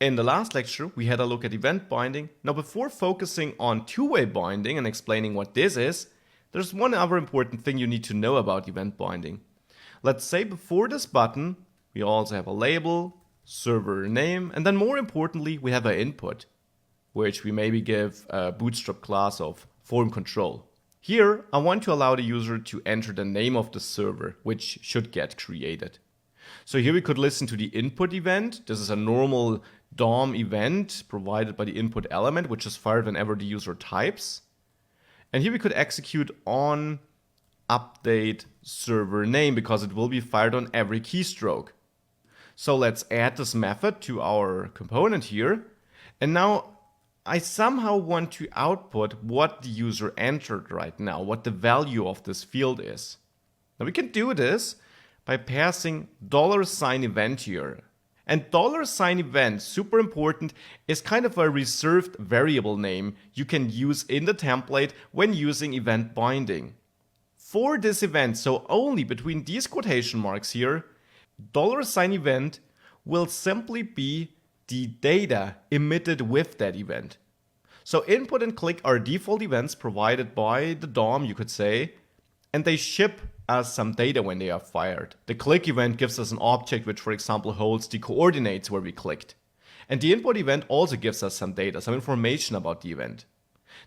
In the last lecture, we had a look at event binding. Now, before focusing on two-way binding and explaining what this is, there's one other important thing you need to know about event binding. Let's say before this button, we also have a label, server name, and then more importantly, we have an input, which we maybe give a Bootstrap class of form control. Here, I want to allow the user to enter the name of the server, which should get created. So here we could listen to the input event. This is a normal DOM event provided by the input element, which is fired whenever the user types. And here we could execute on update server name because it will be fired on every keystroke. So let's add this method to our component here. And now I somehow want to output what the user entered right now, what the value of this field is. Now we can do this by passing $event here. And $event, super important, is kind of a reserved variable name you can use in the template when using event binding. For this event, so only between these quotation marks here, $event will simply be the data emitted with that event. So input and click are default events provided by the DOM, you could say, and they ship us some data when they are fired. The click event gives us an object which, for example, holds the coordinates where we clicked. And the input event also gives us some data, some information about the event.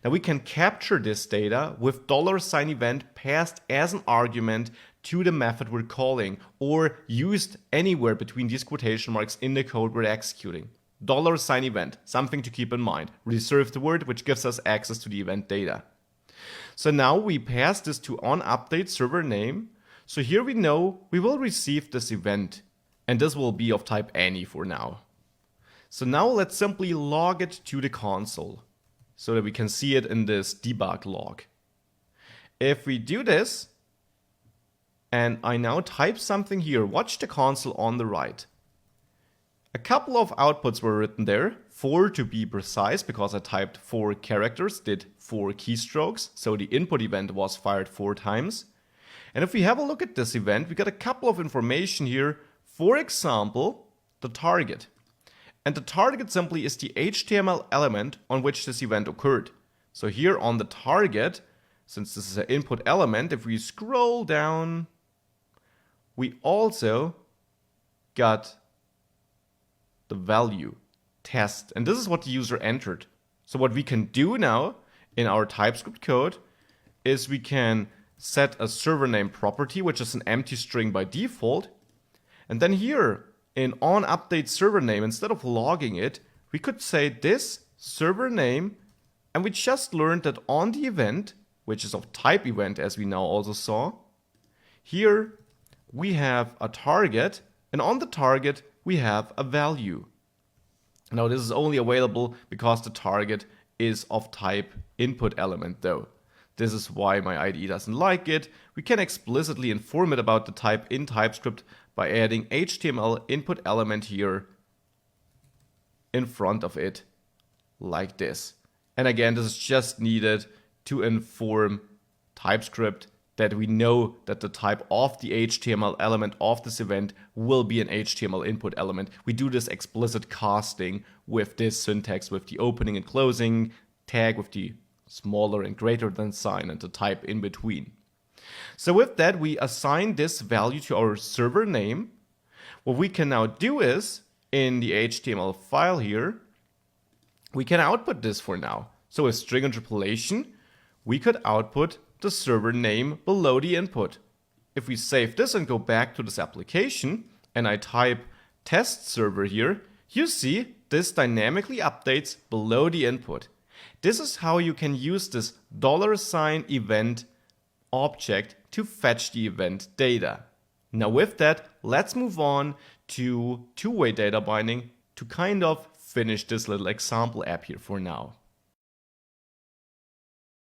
Now we can capture this data with $event passed as an argument to the method we're calling, or used anywhere between these quotation marks in the code we're executing. $event, something to keep in mind. Reserved word which gives us access to the event data. So now we pass this to onUpdate server name. So here we know we will receive this event, and this will be of type any for now. So now let's simply log it to the console so that we can see it in this debug log. If we do this, and I now type something here, watch the console on the right. A couple of outputs were written there, 4 to be precise, because I typed 4 characters, did 4 keystrokes, so the input event was fired 4 times. And if we have a look at this event, we got a couple of information here, for example, the target. And the target simply is the HTML element on which this event occurred. So here on the target, since this is an input element, if we scroll down, we also got the value test, and this is what the user entered. So what we can do now in our TypeScript code is we can set a server name property, which is an empty string by default, and then here in onUpdate server name, instead of logging it, we could say this server name, and we just learned that on the event, which is of type event as we now also saw, here we have a target, and on the target we have a value. Now this is only available because the target is of type input element though. This is why my IDE doesn't like it. We can explicitly inform it about the type in TypeScript by adding HTML input element here in front of it like this. And again, this is just needed to inform TypeScript that we know that the type of the HTML element of this event will be an HTML input element. We do this explicit casting with this syntax, with the opening and closing tag, with the smaller and greater than sign and the type in between. So with that, we assign this value to our server name. What we can now do is, in the HTML file here, we can output this for now. So with string interpolation, we could output the server name below the input. If we save this and go back to this application, and I type test server here, you see this dynamically updates below the input. This is how you can use this $event object to fetch the event data. Now with that, let's move on to two-way data binding to kind of finish this little example app here for now.